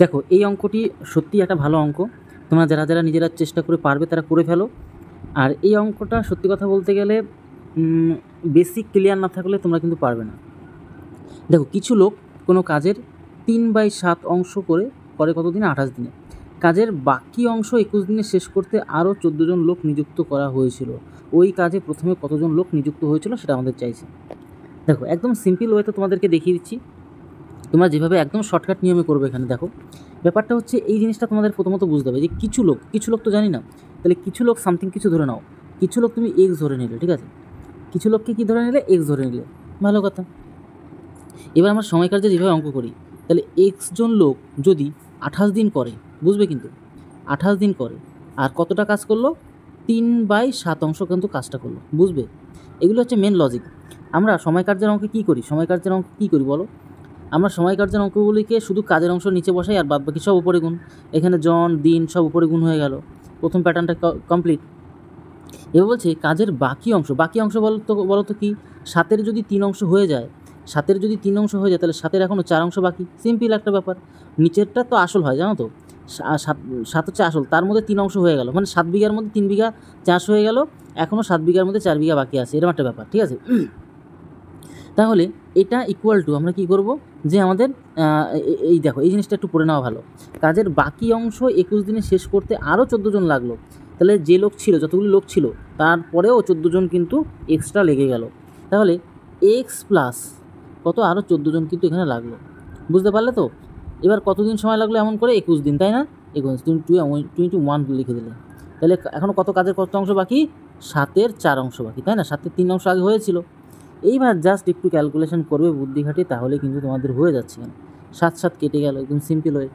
দেখো এই অঙ্কটি সত্যিই একটা ভালো অঙ্ক। তোমরা যারা যারা নিজেরা চেষ্টা করে পারবে তারা করে ফেলো। আর এই অঙ্কটা সত্যি কথা বলতে গেলে বেসিক ক্লিয়ার না থাকলে তোমরা কিন্তু পারবে না। দেখো কিছু লোক কোনো কাজের 3/7 অংশ করে কতদিনে? 28 দিনে। কাজের বাকি অংশ 21 দিনে শেষ করতে আরও 14 জন লোক নিযুক্ত করা হয়েছিল। ওই কাজে প্রথমে কতজন লোক নিযুক্ত হয়েছিল সেটা আমাদের চাইছে। দেখো একদম সিম্পল ওয়েতে তোমাদেরকে দেখিয়ে দিচ্ছি, তোমরা যেভাবে একদম শর্টকাট নিয়মে করবে। এখানে দেখো ব্যাপারটা হচ্ছে এই জিনিসটা তোমাদের প্রথমত বুঝতে হবে যে কিছু লোক তো জানি না, তাহলে কিছু লোক সামথিং কিছু ধরে নাও। কিছু লোক তুমি এক্স ধরে নিলে, ঠিক আছে? কিছু লোককে কী ধরে নিলে? এক্স ধরে নিলে, ভালো কথা। এবার আমরা সময় কার্যে যেভাবে অঙ্ক করি, তাহলে এক্স জন লোক যদি 28 দিন করে, বুঝবে কিন্তু 28 দিন করে, আর কতটা কাজ করলো? 3/7 অংশ কিন্তু কাজটা করলো, বুঝবে? এগুলো হচ্ছে মেন লজিক। আমরা সময় কার্যের অঙ্কে কী করি? সময় কার্যের অঙ্ক কী করি বলো? আমরা সময় কার্যের অঙ্কগুলিকে শুধু কাজের অংশ নিচে বসাই আর বাদবাকি সব উপরে গুণ। এখানে জন দিন সব উপরে গুণ হয়ে গেল, প্রথম প্যাটার্নটা কমপ্লিট। এবার বলছে কাজের বাকি অংশ বলো তো কি? 7-এর যদি 3 অংশ হয়ে যায়, 7-এর যদি 3 অংশ হয়ে যায় তাহলে 7-এর এখনও 4 অংশ বাকি। সিম্পল একটা ব্যাপার। নিচেরটা তো আসল হয়, জানো তো? 7 হচ্ছে আসল, তার মধ্যে 3 অংশ হয়ে গেল, মানে 7 বিঘার মধ্যে 3 বিঘা চাষ হয়ে গেল, এখনও 7 বিঘার মধ্যে 4 বিঘা বাকি আছে, এরকম একটা ব্যাপার, ঠিক আছে? তাহলে এটা ইকুয়াল টু আমরা কী করব, যে আমাদের এই দেখো এই জিনিসটা একটু পড়ে নেওয়া ভালো। কাজের বাকি অংশ 21 দিনে শেষ করতে আরও 14 জন লাগলো। তাহলে যে লোক ছিল, যতগুলো লোক ছিল তারপরেও 14 জন কিন্তু এক্সট্রা লেগে গেল। তাহলে এক্স প্লাস কত? আরও 14 জন কিন্তু এখানে লাগলো, বুঝতে পারলে তো? এবার কতদিন সময় লাগলো? এমন করে 21 দিন, তাই না? 21 লিখে দিলে। তাহলে এখনও কত কাজের কত অংশ বাকি? 7-এর 4 অংশ বাকি, তাই না? 7-এর 3 অংশ আগে হয়েছিল। এইবার জাস্ট একটু ক্যালকুলেশন করবে বুদ্ধি খাটিয়ে, তাহলে কিন্তু তোমাদের হয়ে যাচ্ছে। 7 কেটে গেল, একদম সিম্পল হয়ে।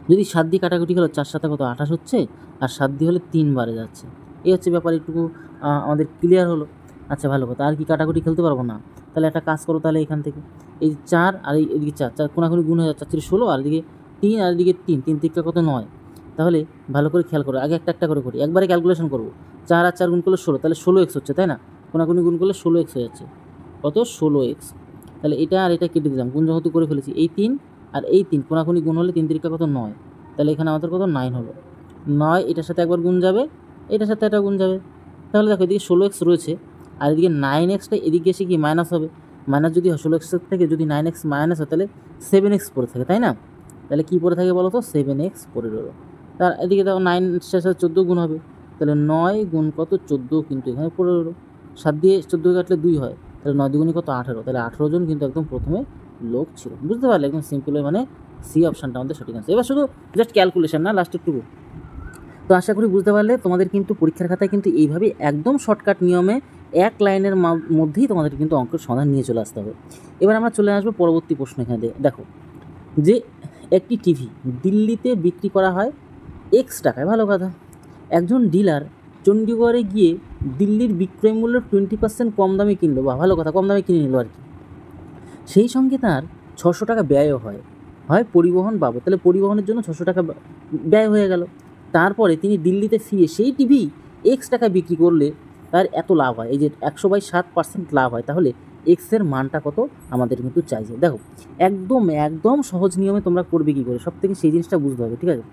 যদি 7 দিয়ে কাটাকুটি হলো, 4 7 কত? 28 হচ্ছে, আর 7 দিয়ে হলে 3 বারে যাচ্ছে। এই হচ্ছে ব্যাপার, একটু আমাদের ক্লিয়ার হলো। আচ্ছা ভালো কথা, আর কি কাটাকুটি খেলতে পারবো না? তাহলে একটা কাজ করো তাহলে, এখান থেকে এই 4 আর এইদিকে 4 কোনাকুনি গুণ হয়ে যাচ্ছে, 4 16, আর এদিকে 3 আর এদিকে 3 থেকে কত? 9। তাহলে ভালো করে খেয়াল করো, আগে একটা করে করি, একবারে ক্যালকুলেশন করবো। 4 আর 4 গুণ করলে 16, তাহলে 16x হচ্ছে, তাই না? কোনাকুনি গুণ করলে 16x হয়ে যাচ্ছে। কত? 16x। তাহলে এটা আর এটা কেটে দিলাম, গুণ যেহেতু করে ফেলেছি। এই 3 আর এই 3 কোনাকুনি গুণ হলে 3 3 কত? 9। তাহলে এখানে আমাদের কত? 9 হলো। 9 এটার সাথে একবার গুণ যাবে, এটার সাথে এটা গুণ যাবে। তাহলে দেখো এদিকে 16x রয়েছে, আর এদিকে 9xটা এদিকে এসে কি মাইনাস হবে। মাইনাস যদি 16x থেকে যদি 9x মাইনাস হয় তাহলে 7x পড়ে থাকে, তাই না? তাহলে কী পড়ে থাকে বলো তো? 7x পড়ে রইলো। তার এদিকে দেখো 9 সাথে 14 গুণ হবে, তাহলে 9 গুণ কত? 14 কিন্তু এখানে পড়ে রইলো। 7 দিয়ে 14 কাটলে 2 হয়, তাহলে 9 দুগুণে কত? 18। তাহলে 18 জন কিন্তু একদম প্রথমে লোক ছিল, বুঝতে পারলে? একদম সিম্পল, মানে সি অপশানটা আমাদের সঠিক আছে। এবার শুধু জাস্ট ক্যালকুলেশন না, লাস্টের টুকু। তো আশা করি বুঝতে পারলে। তোমাদের কিন্তু পরীক্ষার খাতায় কিন্তু এইভাবে একদম শর্টকাট নিয়মে এক লাইনের মধ্যেই তোমাদের কিন্তু অঙ্কের সমাধান নিয়ে চলে আসতে হবে। এবার আমরা চলে আসবো পরবর্তী প্রশ্ন। এখানে দেখো যে একটি টিভি দিল্লিতে বিক্রি করা হয় এক্স টাকায়, ভালো কথা। একজন ডিলার চণ্ডীগড়ে গিয়ে দিল্লির বিক্রয় মূল্য 20% কম দামে কিনলো, বা ভালো কথা, কম দামে কিনে নিল আর কি। সেই সঙ্গে তার 600 টাকা ব্যয়ও হয় পরিবহন বাবদ। তাহলে পরিবহনের জন্য 600 টাকা ব্যয় হয়ে গেল। তারপরে তিনি দিল্লিতে ফিরে সেই টিভি এক্স টাকায় বিক্রি করলে তার এত লাভ হয়, এই যে 100/7% লাভ হয়। তাহলে এক্সের মানটা কত আমাদের কিন্তু চাইছে। দেখো একদম সহজ নিয়মে তোমরা করবে কী করে, সব থেকে সেই জিনিসটা বুঝতে হবে, ঠিক আছে?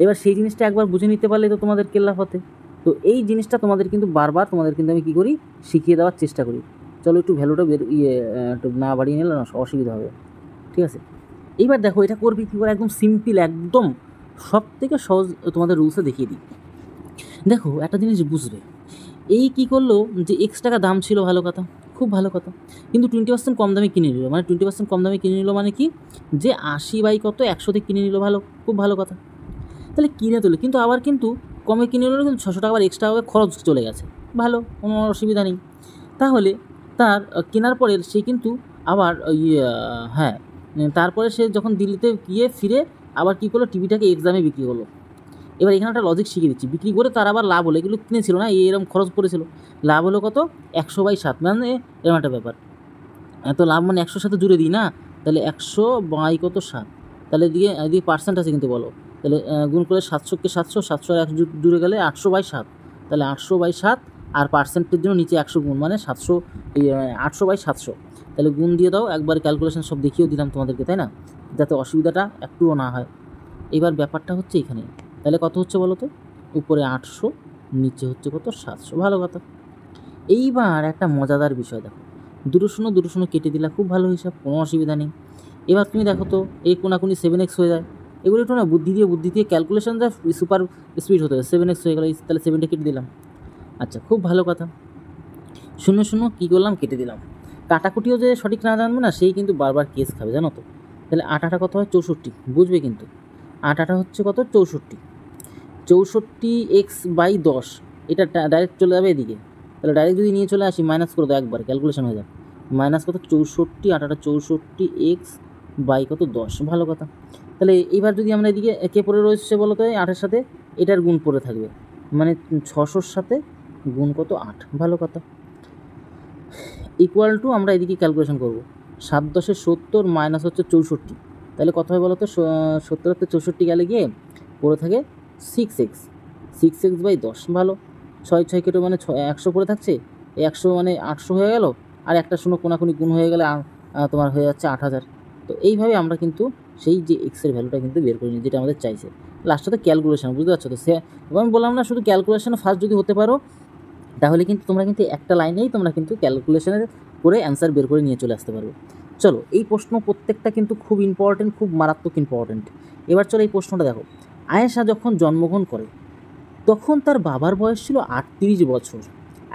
এবার সেই জিনিসটা একবার বুঝে নিতে পারলে তো তোমাদের কেল্লা ফতে। তো এই জিনিসটা তোমাদের কিন্তু বারবার তোমাদের কিন্তু আমি কী করি, শিখিয়ে দেওয়ার চেষ্টা করি। চলো একটু ভ্যালুটা একটু না বাড়িয়ে নিলে না অসুবিধা হবে, ঠিক আছে? এইবার দেখো এটা করবে কী করে, একদম সিম্পল, একদম সব থেকে সহজ তোমাদের রুলসে দেখিয়ে দিই। দেখো একটা জিনিস বুঝবে, এই কী করলো যে এক্স টাকা দাম ছিল, ভালো কথা, খুব ভালো কথা, কিন্তু 20% কম দামে কিনে নিল। মানে 20% কম দামে কিনে নিল মানে কি, যে 80/100 কিনে নিল, খুব ভালো কথা। তাহলে কিনে তোলে, কিন্তু আবার কিন্তু কমে কিনে নিল, কিন্তু 600 টাকা আবার এক্সট্রা হবে, খরচ চলে গেছে, ভালো, কোনো অসুবিধা নেই। তাহলে তার কেনার পরে সে কিন্তু আবার হ্যাঁ, তারপরে সে যখন দিল্লিতে গিয়ে ফিরে আবার কী করলো, টিভিটাকে এক্স দামে বিক্রি করলো। এবার এখানে একটা লজিক শিখিয়ে দিচ্ছি, বিক্রি করে তার আবার লাভ হলো, এগুলো কিনেছিল না, এরকম খরচ পড়েছিল, লাভ হলো কত? 100/7, মানে এরকম একটা ব্যাপার। এত লাভ মানে 100 সাথে জুড়ে দিই না, তাহলে 100/7, তাহলে এদিকে পার্সেন্ট আছে কিন্তু, বলো তাহলে গুণ করে 700কে 700 আর 1 জুড়ে গেলে 800/7, তাহলে 800/7, আর পার্সেন্টের জন্য নিচে 100 গুণ, মানে 700, 800/700। তাহলে গুণ দিয়ে দাও, একবার ক্যালকুলেশন সব দেখিয়েও দিলাম তোমাদেরকে, তাই না? যাতে অসুবিধাটা একটুও না হয়। এবার ব্যাপারটা হচ্ছে এখানে, তাহলে কত হচ্ছে বলো তো? উপরে 800, নিচে হচ্ছে কত? 700। ভালো কথা। এইবার একটা মজাদার বিষয় দেখো, 2 শূন্য কেটে দিলা, খুব ভালো হিসাব, কোনো অসুবিধা নেই। এবার তুমি দেখো তো, এই কোনাকুনি 7x হয়ে যায়, এগুলো একটু না বুদ্ধি দিয়ে ক্যালকুলেশন যা সুপার স্পিড হতে হয়। 7x হয়ে গেল, তাহলে 7টা কেটে দিলাম। আচ্ছা, খুব ভালো কথা। 0 কী করলাম? কেটে দিলাম। কাটাকুটিও যে সঠিক না জানবে না, সেই কিন্তু বারবার কেস খাবে, জানো তো। তাহলে 8 কত হয়? 64। বুঝবে কিন্তু 8 হচ্ছে কত? 64। 64x/10, এটা ডাইরেক্ট চলে যাবে এদিকে। তাহলে ডাইরেক্ট যদি নিয়ে চলে আসি, মাইনাস করে দাও একবার, ক্যালকুলেশন হয়ে যাবে। মাইনাস কত? 64, 8 64x/10। ভালো কথা। তাহলে এইবার যদি আমরা এদিকে কে পড়ে রয়েছে বলো তো? 8-এর সাথে এটার গুণ পড়ে থাকবে, মানে 600-র সাথে গুণ কত? 8। ভালো কথা। ইকুয়াল টু আমরা এদিকে ক্যালকুলেশন করব, 7×10 70 মাইনাস হচ্ছে 64। তাহলে কত হয় বলো তো? 70 থেকে 64 গেলে গিয়ে পড়ে থাকে 6x। 6x/10। ভালো। 6 কেটে মানে 100 পড়ে থাকছে, 100 মানে 800 হয়ে গেল, আর একটা শূন্য কোনাকুনি গুণ হয়ে গেলে তোমার হয়ে যাচ্ছে 8000। তো এইভাবে আমরা কিন্তু সেই যে এক্সের ভ্যালুটা কিন্তু বের করে নিই, যেটা আমাদের চাইছে। লাস্টে তো ক্যালকুলেশন, বুঝতে পারছো তো? আমি বললাম না, শুধু ক্যালকুলেশন ফার্স্ট যদি হতে পারো, তাহলে কিন্তু তোমরা কিন্তু একটা লাইনেই তোমরা কিন্তু ক্যালকুলেশনের করে অ্যান্সার বের করে নিয়ে চলে আসতে পারবে। চলো, এই প্রশ্ন প্রত্যেকটা কিন্তু খুব ইম্পর্টেন্ট, খুব মারাত্মক ইম্পর্টেন্ট। এবার চলো এই প্রশ্নটা দেখো। আয়েশা যখন জন্মগ্রহণ করে তখন তার বাবার বয়স ছিল 38 বছর।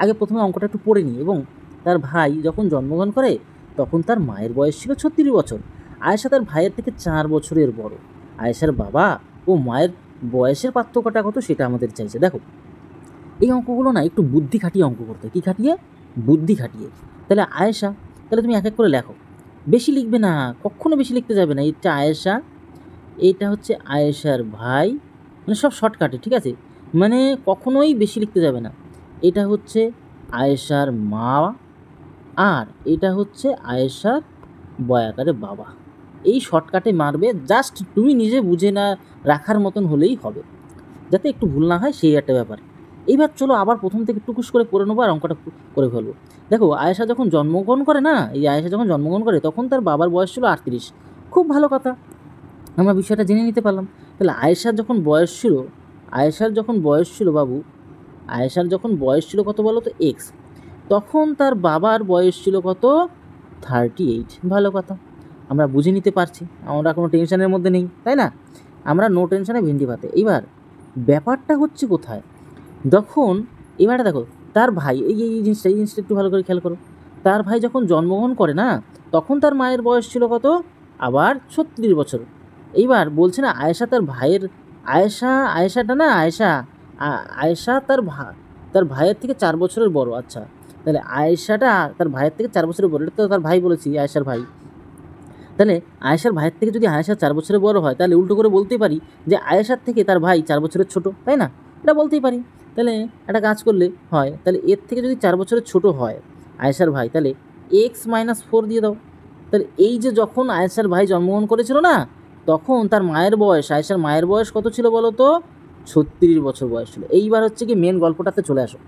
আগে প্রথমে অঙ্কটা একটু পড়ে নিই। এবং তার ভাই যখন জন্মগ্রহণ করে তখন তার মায়ের বয়স ছিল 36 বছর। আয়েশা তার ভাইয়ের থেকে 4 বছরের বড়। আয়েশার বাবা ও মায়ের বয়সের পার্থক্যটা কত, সেটা আমাদের চাইছে। দেখো, এই অঙ্কগুলো না একটু বুদ্ধি খাটিয়ে অঙ্ক করতে। কী খাটিয়ে? বুদ্ধি খাটিয়ে। তাহলে আয়েশা, তাহলে তুমি এক এক করে লেখো, বেশি লিখবে না, কখনো বেশি লিখতে যাবে না। এটা আয়েশা, এটা হচ্ছে আয়েশার ভাই, মানে সব শর্টকাটে, ঠিক আছে? মানে কখনোই বেশি লিখতে যাবে না। এটা হচ্ছে আয়েশার মা, আর এটা হচ্ছে আয়েশার বয়াকারে বাবা। এই শর্টকাটে মারবে, জাস্ট তুমি নিজে বুঝে না রাখার মতন হলেই হবে, যাতে একটু ভুল না হয়, সেই একটা ব্যাপার। এইবার চলো আবার প্রথম থেকে টুকুস করে পড়ে নেবো আর অঙ্কটা করে ফেলবো। দেখো, আয়েশা যখন জন্মগ্রহণ করে না, এই আয়েশা যখন জন্মগ্রহণ করে তখন তার বাবার বয়স ছিল 38। খুব ভালো কথা, আমরা বিষয়টা জেনে নিতে পারলাম। তাহলে আয়েশার যখন বয়স ছিল বাবু, আয়েশার যখন বয়স ছিল কত বলো তো? এক্স। তখন তার বাবার বয়স ছিল কত? 38। ভালো কথা, আমরা বুঝে নিতে পারছি, আমরা কোনো টেনশনের মধ্যে নেই, তাই না? আমরা নো টেনশনে ভেন্ডি ভাতে। এইবার ব্যাপারটা হচ্ছে কোথায়, যখন এবারে দেখো তার ভাই, এই জিনিসটা একটু ভালো করে খেয়াল করো। তার ভাই যখন জন্মগ্রহণ করে না, তখন তার মায়ের বয়স ছিল কত? আবার 36 বছর। এইবার বলছে না আয়েশা তার ভাইয়ের, আয়েশা তার ভাইয়ের থেকে 4 বছরের বড়। আচ্ছা, তাহলে আয়েশাটা তার ভাইয়ের থেকে 4 বছরের বড়, এটা তো তার ভাই বলেছি, আয়েশার ভাই। তাহলে আয়েশার ভাইয়ের থেকে যদি আয়েশা 4 বছরের বড় হয়, তাহলে উল্টো করে বলতেই পারি যে আয়েশার থেকে তার ভাই 4 বছরের ছোট, তাই না? এটা বলতেই পারি। তাহলে একটা কাজ করলে হয়, তাহলে এর থেকে যদি 4 বছরের ছোট হয় আয়েশার ভাই, তাহলে x-4 দিয়ে দাও। তাহলে এই যে যখন আয়েশার ভাই জন্মগ্রহণ করেছিল না, তখন তার মায়ের বয়স, আয়েশার মায়ের বয়স কত ছিল বলো তো? 36 বছর বয়স ছিল। এইবার হচ্ছে কি মেন গল্পটাতে চলে আসো।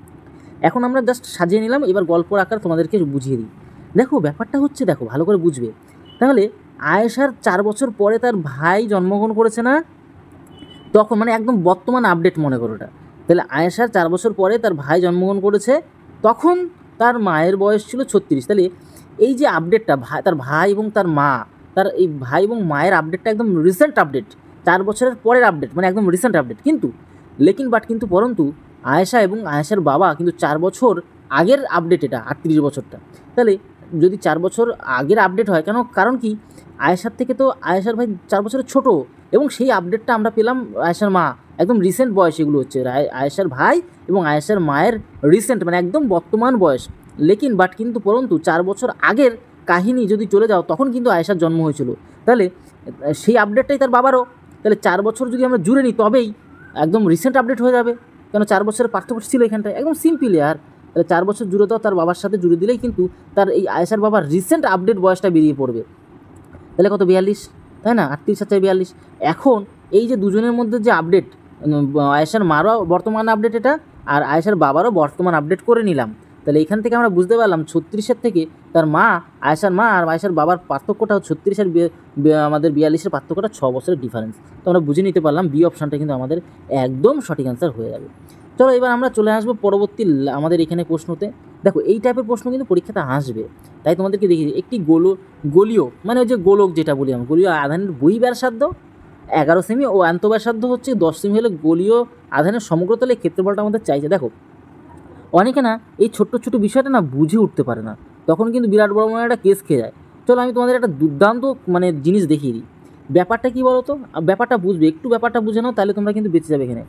এখন আমরা জাস্ট সাজিয়ে নিলাম, এবার গল্পর আকার তোমাদেরকে বুঝিয়ে দিই। দেখো ব্যাপারটা হচ্ছে, দেখো ভালো করে বুঝবে। তাহলে আয়েশার 4 বছর পরে তার ভাই জন্মগ্রহণ করেছে না, তখন মানে একদম বর্তমান আপডেট মনে করো এটা। তাহলে আয়েশার 4 বছর পরে তার ভাই জন্মগ্রহণ করেছে, তখন তার মায়ের বয়স ছিল 36। তাহলে এই যে আপডেটটা, তার ভাই এবং তার মা, তার এই ভাই এবং মায়ের আপডেটটা একদম রিসেন্ট আপডেট, 4 বছরের পরের আপডেট, মানে একদম রিসেন্ট আপডেট। কিন্তু কিন্তু পরন্তু আয়েশা এবং আয়েশার বাবা কিন্তু 4 বছর আগের আপডেট, এটা 38 বছরটা। তাহলে যদি 4 বছর আগের আপডেট হয়, কারণ কি, আয়েশার থেকে তো আয়েশার ভাই 4 বছরের ছোট, এবং সেই আপডেটটা আমরা পেলাম আয়েশার মা, একদম রিসেন্ট বয়স এগুলো হচ্ছে আয়েশার ভাই এবং আয়েশার মায়ের রিসেন্ট, মানে একদম বর্তমান বয়স। কিন্তু পরন্তু 4 বছর আগের কাহিনী যদি চলে যাও, তখন কিন্তু আয়েশার জন্ম হয়েছিল। তাহলে সেই আপডেটটাই তার বাবারও। তাহলে 4 বছর যদি আমরা জুড়ে নিই, তবেই একদম রিসেন্ট আপডেট হয়ে যাবে। কেন 4 বছরের পার্থক্য ছিল এখানটায়, একদম সিম্পল আর। তাহলে 4 বছর জুড়ে দাও, তার বাবার সাথে জুড়ে দিলেই কিন্তু তার এই আয়েশার বাবার রিসেন্ট আপডেট বয়সটা বেরিয়ে পড়বে। তাহলে কত? 42, তাই না? 38 আর 42। এখন এই যে দুজনের মধ্যে যে আপডেট, আয়েশার মারও বর্তমান আপডেট এটা, আর আয়েশার বাবারও বর্তমান আপডেট করে নিলাম। তাহলে এখান থেকে আমরা বুঝতে পারলাম 36-এর থেকে তার মা আয়েশার মা আর আয়েশার বাবার পার্থক্যটা 36 আর আমাদের 42-এর পার্থক্যটা 6 বছরের ডিফারেন্স। তো আমরা বুঝে নিতে পারলাম বি অপশানটা কিন্তু আমাদের একদম সঠিক অ্যান্সার হয়ে যাবে। চলো এবার আমরা চলে আসবো পরবর্তী আমাদের এখানে প্রশ্নতে। দেখো এই টাইপের প্রশ্ন কিন্তু পরীক্ষাতে আসবে, তাই তোমাদেরকে দেখি একটি গোলীয় মানে ওই যে গোলক যেটা বলি আমরা, গোলীয় আধানের বহিঃব্যাসার্ধ 11 সেমি ও আন্তঃব্যাসার্ধ হচ্ছে 10 সেমি হলে গোলীয় আধানের সমগ্রতলে ক্ষেত্রফলটা আমাদের চাইছে। দেখো অনেকে না এই ছোট্ট ছোট বিষয়টা না বুঝে উঠতে পারে না, তখন কিন্তু বিরাট বড় মনে একটা কেস খেয়ে যায়। চলো আমি তোমাদের একটা দুর্দান্ত মানে জিনিস দেখিয়ে দিই। ব্যাপারটা কী বলো তো, ব্যাপারটা বুঝবে, একটু ব্যাপারটা বুঝে নাও তাহলে তোমরা কিন্তু বেঁচে যাবে এখানে।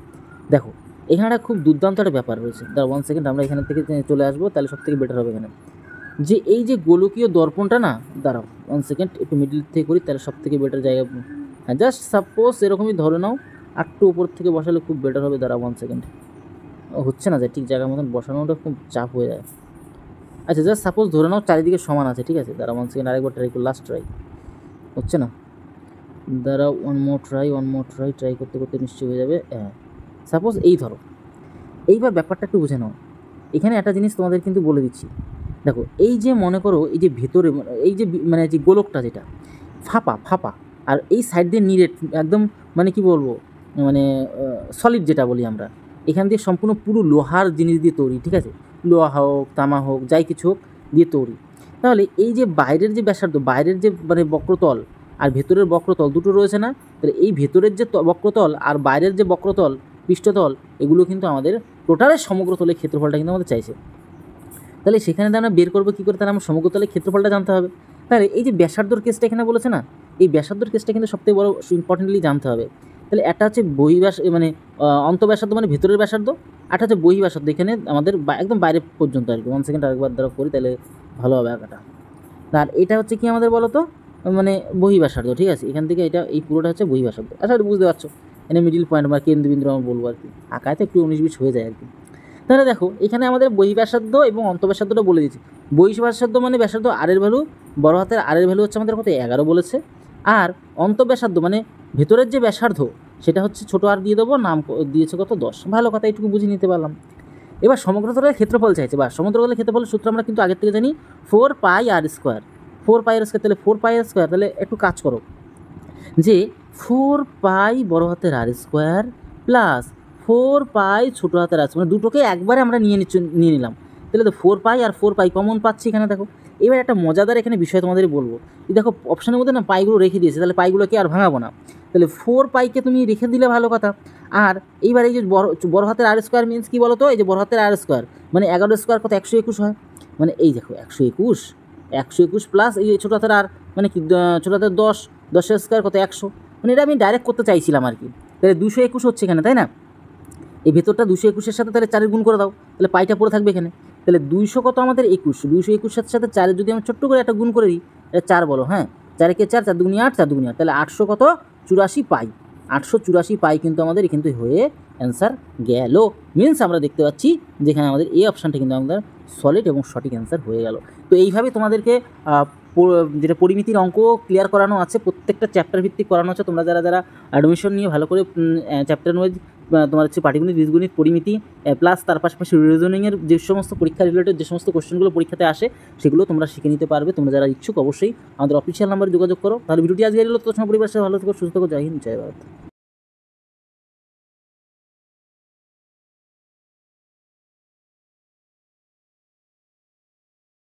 দেখো এখানে একটা খুব দুর্দান্ত একটা ব্যাপার রয়েছে। দাঁড়া 1 সেকেন্ড, আমরা এখান থেকে চলে আসবো, তাহলে সব থেকে বেটার হবে এখানে। যে এই যে গোলকীয় দর্পণটা না, দাঁড়াও 1 সেকেন্ড, একটু মিডিল থেকে করি তাহলে সব থেকে বেটার জায়গা। হ্যাঁ জাস্ট সাপোজ এরকমই ধরে নাও, একটু উপর থেকে বসালে খুব বেটার হবে। দাঁড়াও 1 সেকেন্ড, হচ্ছে না যে ঠিক জায়গার মতন বসানোটা খুব চাপ হয়ে যায়। আচ্ছা জাস্ট সাপোজ ধরে নাও চারিদিকে সমান আছে, ঠিক আছে। দাঁড়া 1 সেকেন্ড, আরেকবার ট্রাই করি, লাস্ট ট্রাই, হচ্ছে না। দাঁড়া ওয়ান মোর ট্রাই করতে করতে নিশ্চয়ই হয়ে যাবে। হ্যাঁ সাপোজ এই ধরো, এইবার ব্যাপারটা একটু বুঝে নাও। এখানে একটা জিনিস তোমাদের কিন্তু বলে দিচ্ছি। দেখো এই যে মনে করো এই যে ভেতরে এই যে মানে যে গোলকটা যেটা ফাঁপা আর এই সাইড দিয়ে নিরেট একদম মানে কি বলবো মানে সলিড যেটা বলি আমরা, এখান দিয়ে সম্পূর্ণ পুরো লোহার জিনিস দিয়ে তৈরি, ঠিক আছে। লোহা হোক তামা হোক যাই কিছু হোক দিয়ে তৈরি। তাহলে এই যে বাইরের যে ব্যাসার্ধ, বাইরের যে মানে বক্রতল আর ভেতরের বক্রতল দুটো রয়েছে না, তাহলে এই ভেতরের যে বক্রতল আর বাইরের যে বক্রতল পৃষ্ঠতল, এগুলো কিন্তু আমাদের টোটালের সমগ্রতলের ক্ষেত্রফলটা কিন্তু আমাদের চাইছে। তাহলে সেখানে আমরা বের করবো কী করে, তাহলে আমার সমগ্রতলের ক্ষেত্রফলটা জানতে হবে। তাহলে এই যে ব্যাসার্ধর কেসটা এখানে বলেছে না, এই ব্যাসার্ধর কেসটা কিন্তু সবথেকে বড় ইম্পর্টেন্টলি জানতে হবে। তাহলে একটা হচ্ছে মানে অন্তঃব্যাসার্ধ মানে ভেতরের ব্যাসার্ধ, একটা হচ্ছে বহিঃব্যাসার্ধ এখানে আমাদের একদম বাইরে পর্যন্ত আর কি। 1 সেকেন্ড আরেকবার দ্বারা করি তাহলে ভালো হবে আঁকাটা। আর এটা হচ্ছে কি আমাদের বলো তো মানে বহিঃব্যাসার্ধ, ঠিক আছে। এখান থেকে এটা এই পুরোটা হচ্ছে বহিঃব্যাসার্ধ। আচ্ছা বুঝতে পারছো, এখানে মিডিল পয়েন্ট বা কেন্দ্রবিন্দু আমরা বলবো আর কি, আঁকায় তো একটু 19-20 হয়ে যায় আর কি। তাহলে দেখো এখানে আমাদের বহিঃব্যাসার্ধ এবং অন্তঃব্যাসার্ধটা বলে দিচ্ছি। বহিঃব্যাসার্ধ মানে ব্যাসার্ধ আর এর ভ্যালু, বড় হাতের আর এর ভ্যালু হচ্ছে আমাদের কত 11 বলেছে। আর অন্তঃব্যাসার্ধ মানে ভেতরের যে ব্যাসার্ধ সেটা হচ্ছে ছোটো আর দিয়ে দেবো, নাম দিয়েছে কত 10। ভালো কথা, এইটুকু বুঝে নিতে পারলাম। এবার সমগ্রতলের ক্ষেত্রফল চাইছে, বা সমগ্রতলের ক্ষেত্রফলের সূত্র আমরা কিন্তু আগের থেকে জানি 4 পাই আর স্কোয়ার। 4 পাই আর স্কোয়ার, তাহলে 4 পাই আর স্কোয়ার, তাহলে একটু কাজ করো যে 4 পাই বড় হাতের আর স্কোয়ার প্লাস 4 পাই ছোটো হাতের আর, মানে দুটোকে একবারে আমরা নিয়ে নিলাম। তাহলে তো 4 পাই আর 4 পাই কমন পাচ্ছি এখানে। দেখো এবার একটা মজাদার এখানে বিষয় তোমাদের বলবো, এই দেখো অপশানের মধ্যে না পাইগুলো রেখে দিয়েছে, তাহলে পাইগুলোকে আর ভাঙাবো না। তাহলে 4 পাইকে তুমি রেখে দিলে ভালো কথা। আর এইবার এই যে বড় হাতের আর স্কোয়ার মিনস কী বলো তো, এই যে বড় হাতের আর স্কোয়ার মানে 11 স্কোয়ার কত 121 হয়, মানে এই দেখো 121 প্লাস এই ছোটো হাতের আর মানে কি ছোটো হাতের 10 স্কোয়ার কত 100, মানে এটা আমি ডাইরেক্ট করতে চাইছিলাম আর কি। তাহলে 221 হচ্ছে এখানে, তাই না। এই ভেতরটা 221-এর সাথে তাহলে 4 গুণ করে দাও, তাহলে পাইটা পড়ে থাকবে এখানে। তাহলে 200 কত আমাদের 21, 221 সাথে 4 যদি আমি ছোট্ট করে একটা গুণ করে দিই, এটা 4 বলো, হ্যাঁ 4 কে 4, 4 দুগুণে 8, 4 দুগুণে 8, তাহলে 800 কত 84 পাই। 884 পাই কিন্তু আমাদের কিন্তু হয়ে অ্যান্সার গেল। মিনস আমরা দেখতে পাচ্ছি যেখানে আমাদের এই অপশানটা কিন্তু আমাদের সলিড এবং সঠিক অ্যান্সার হয়ে গেল। তো এইভাবে তোমাদেরকে যেটা পরিমিতির অঙ্ক ক্লিয়ার করানো আছে, প্রত্যেকটা চ্যাপ্টার ভিত্তিক করানো আছে। তোমরা যারা অ্যাডমিশন নিয়ে ভালো করে চ্যাপ্টার ওয়াইজ তোমার হচ্ছে পাটিগণিত, বীজগণিত, পরিমিতি প্লাস তার পাশাপাশি রিজনিংয়ের যে সমস্ত পরীক্ষা রিলেটেড যে সমস্ত কোশ্চেনগুলো পরীক্ষাতে আসে সেগুলো তোমরা শিখে নিতে পারবে। তোমরা যারা ইচ্ছুক অবশ্যই আমাদের অফিসিয়াল নাম্বারে যোগাযোগ করো। তাহলে ভিডিওটি আজকে এলো, তো তোমার পরিবারের সাথে ভালো থেকো, সুস্থ থেকো, জয় হিন্দ, জয় ভারত।